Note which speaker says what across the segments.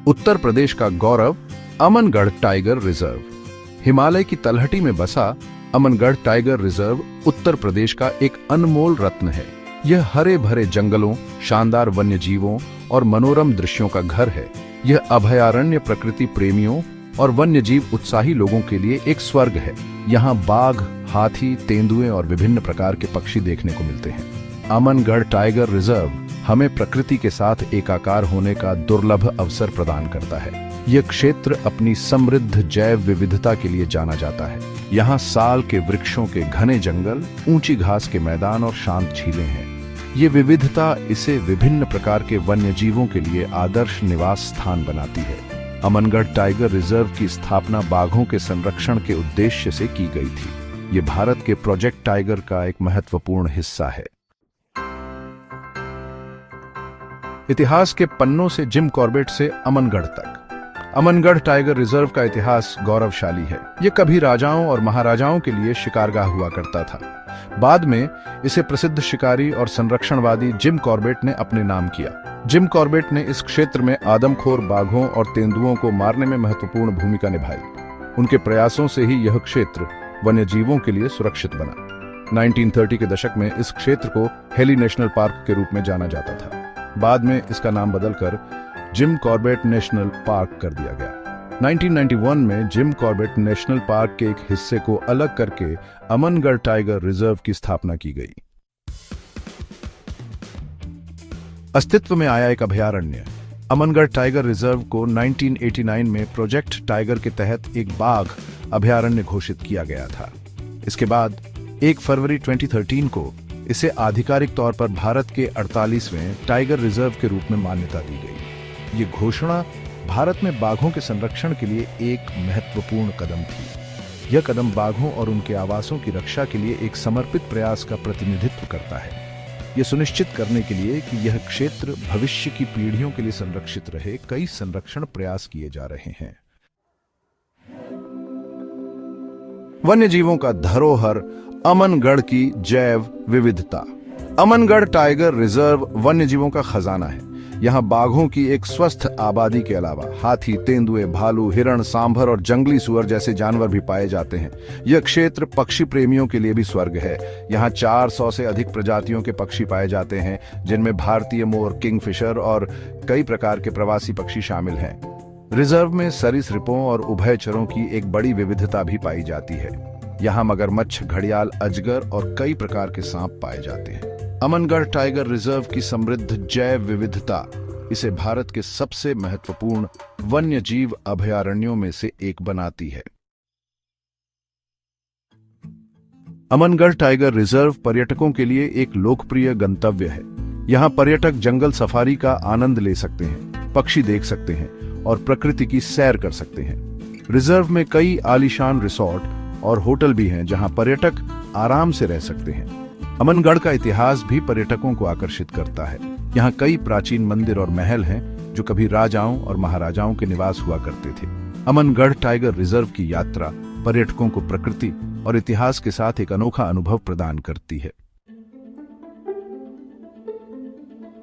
Speaker 1: उत्तर प्रदेश का गौरव Amangarh tiger reserve. Himalaya की तलहटी में बसा अमनगढ़ टाइगर रिजर्व उत्तर प्रदेश का एक अनमोल रत्न है। यह हरे भरे जंगलों, शानदार वन्य जीवों और मनोरम दृश्यों का घर है। यह अभयारण्य प्रकृति प्रेमियों और वन्य जीव उत्साही लोगों के लिए एक स्वर्ग है। यहाँ बाघ, हाथी, तेंदुए और विभिन्न प्रकार के पक्षी देखने को मिलते हैं। अमनगढ़ टाइगर रिजर्व हमें प्रकृति के साथ एकाकार होने का दुर्लभ अवसर प्रदान करता है। यह क्षेत्र अपनी समृद्ध जैव विविधता के लिए जाना जाता है। यहाँ साल के वृक्षों के घने जंगल, ऊंची घास के मैदान और शांत झीलें हैं। ये विविधता इसे विभिन्न प्रकार के वन्य जीवों के लिए आदर्श निवास स्थान बनाती है। अमनगढ़ टाइगर रिजर्व की स्थापना बाघों के संरक्षण के उद्देश्य से की गई थी। ये भारत के प्रोजेक्ट टाइगर का एक महत्वपूर्ण हिस्सा है। इतिहास के पन्नों से जिम कॉर्बेट से अमनगढ़ तक। अमनगढ़ टाइगर रिजर्व का इतिहास गौरवशाली है। यह कभी राजाओं और महाराजाओं के लिए शिकारगाह हुआ करता था। बाद में इसे प्रसिद्ध शिकारी और संरक्षणवादी जिम कॉर्बेट ने अपने नाम किया। जिम कॉर्बेट ने इस क्षेत्र में आदमखोर बाघों और तेंदुओं को मारने में महत्वपूर्ण भूमिका निभाई। उनके प्रयासों से ही यह क्षेत्र वन्य जीवों के लिए सुरक्षित बना। 1930 के दशक में इस क्षेत्र को हेली नेशनल पार्क के रूप में जाना जाता था। बाद में इसका नाम बदलकर जिम कॉर्बेट नेशनल पार्क कर दिया गया। 1991 में जिम कॉर्बेट नेशनल पार्क के एक हिस्से को अलग करके अमनगढ़ टाइगर रिजर्व की स्थापना की गई। अस्तित्व में आया एक अभयारण्य। अमनगढ़ टाइगर रिजर्व को 1989 में प्रोजेक्ट टाइगर के तहत एक बाघ अभयारण्य घोषित किया गया था। इसके बाद 1 फरवरी 2013 को इसे आधिकारिक तौर पर भारत के 48वें टाइगर रिजर्व के रूप में मान्यता दी गई। ये घोषणा भारत में बाघों के संरक्षण के लिए एक महत्वपूर्ण कदम थी। यह कदम बाघों और उनके आवासों की रक्षा के लिए एक समर्पित प्रयास का प्रतिनिधित्व करता है। यह सुनिश्चित करने के लिए कि यह क्षेत्र भविष्य की पीढ़ियों के लिए संरक्षित रहे, कई संरक्षण प्रयास किए जा रहे हैं। वन्य जीवों का धरोहर अमनगढ़ की जैव विविधता। अमनगढ़ टाइगर रिजर्व वन्य जीवों का खजाना है। यहाँ बाघों की एक स्वस्थ आबादी के अलावा हाथी, तेंदुए, भालू, हिरण, सांभर और जंगली सुअर जैसे जानवर भी पाए जाते हैं। यह क्षेत्र पक्षी प्रेमियों के लिए भी स्वर्ग है। यहाँ 400 से अधिक प्रजातियों के पक्षी पाए जाते हैं, जिनमें भारतीय मोर, किंगफिशर और कई प्रकार के प्रवासी पक्षी शामिल हैं। रिजर्व में सरीसृपों और उभयचरों की एक बड़ी विविधता भी पाई जाती है। यहाँ मगरमच्छ, घड़ियाल, अजगर और कई प्रकार के सांप पाए जाते हैं। अमनगढ़ टाइगर रिजर्व की समृद्ध जैव विविधता इसे भारत के सबसे महत्वपूर्ण वन्य जीव अभयारण्यों में से एक बनाती है। अमनगढ़ टाइगर रिजर्व पर्यटकों के लिए एक लोकप्रिय गंतव्य है। यहाँ पर्यटक जंगल सफारी का आनंद ले सकते हैं, पक्षी देख सकते हैं और प्रकृति की सैर कर सकते हैं। रिजर्व में कई आलीशान रिसोर्ट और होटल भी हैं, जहां पर्यटक आराम से रह सकते हैं। अमनगढ़ का इतिहास भी पर्यटकों को आकर्षित करता है। यहाँ कई प्राचीन मंदिर और महल हैं, जो कभी राजाओं और महाराजाओं के निवास हुआ करते थे। अमनगढ़ टाइगर रिजर्व की यात्रा पर्यटकों को प्रकृति और इतिहास के साथ एक अनोखा अनुभव प्रदान करती है।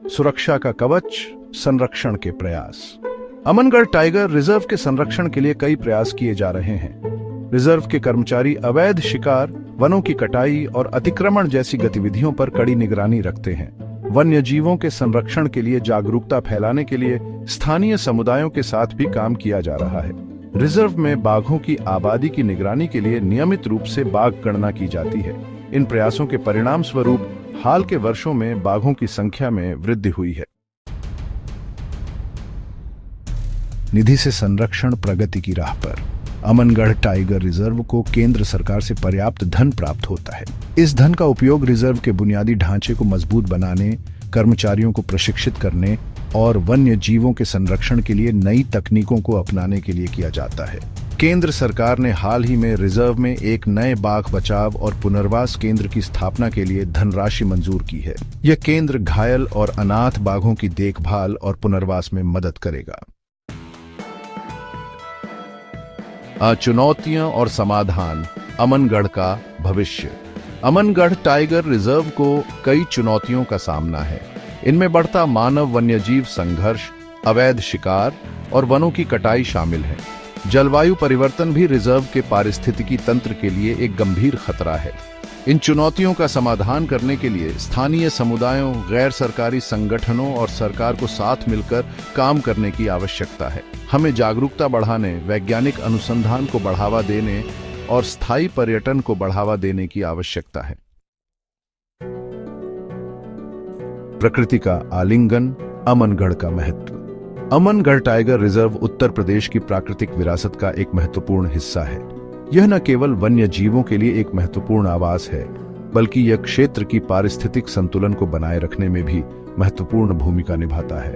Speaker 1: सुरक्षा का कवच, संरक्षण के प्रयास। अमनगढ़ टाइगर रिजर्व के संरक्षण के लिए कई प्रयास किए जा रहे हैं। रिजर्व के कर्मचारी अवैध शिकार, वनों की कटाई और अतिक्रमण जैसी गतिविधियों पर कड़ी निगरानी रखते हैं। वन्य जीवों के संरक्षण के लिए जागरूकता फैलाने के लिए स्थानीय समुदायों के साथ भी काम किया जा रहा है। रिजर्व में बाघों की आबादी की निगरानी के लिए नियमित रूप से बाघ गणना की जाती है। इन प्रयासों के परिणाम स्वरूप हाल के वर्षों में बाघों की संख्या में वृद्धि हुई है। निधि से संरक्षण प्रगति की राह पर। अमनगढ़ टाइगर रिजर्व को केंद्र सरकार से पर्याप्त धन प्राप्त होता है। इस धन का उपयोग रिजर्व के बुनियादी ढांचे को मजबूत बनाने, कर्मचारियों को प्रशिक्षित करने और वन्य जीवों के संरक्षण के लिए नई तकनीकों को अपनाने के लिए किया जाता है। केंद्र सरकार ने हाल ही में रिजर्व में एक नए बाघ बचाव और पुनर्वास केंद्र की स्थापना के लिए धनराशि मंजूर की है। यह केंद्र घायल और अनाथ बाघों की देखभाल और पुनर्वास में मदद करेगा। चुनौतियां और समाधान। अमनगढ़ का भविष्य। अमनगढ़ टाइगर रिजर्व को कई चुनौतियों का सामना है। इनमें बढ़ता मानव वन्यजीव संघर्ष, अवैध शिकार, और वनों की कटाई शामिल है। जलवायु परिवर्तन भी रिजर्व के पारिस्थितिकी तंत्र के लिए एक गंभीर खतरा है। इन चुनौतियों का समाधान करने के लिए स्थानीय समुदायों, गैर सरकारी संगठनों और सरकार को साथ मिलकर काम करने की आवश्यकता है। हमें जागरूकता बढ़ाने, वैज्ञानिक अनुसंधान को बढ़ावा देने और स्थायी पर्यटन को बढ़ावा देने की आवश्यकता है। प्रकृति का आलिंगन, अमनगढ़ का महत्व। अमनगढ़ टाइगर रिजर्व उत्तर प्रदेश की प्राकृतिक विरासत का एक महत्वपूर्ण हिस्सा है। यह न केवल वन्य जीवों के लिए एक महत्वपूर्ण आवास है, बल्कि यह क्षेत्र की पारिस्थितिक संतुलन को बनाए रखने में भी महत्वपूर्ण भूमिका निभाता है।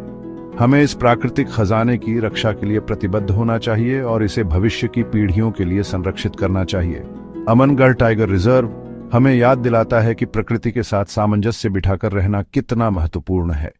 Speaker 1: हमें इस प्राकृतिक खजाने की रक्षा के लिए प्रतिबद्ध होना चाहिए और इसे भविष्य की पीढ़ियों के लिए संरक्षित करना चाहिए। अमनगढ़ टाइगर रिजर्व हमें याद दिलाता है कि प्रकृति के साथ सामंजस्य बिठाकर रहना कितना महत्वपूर्ण है।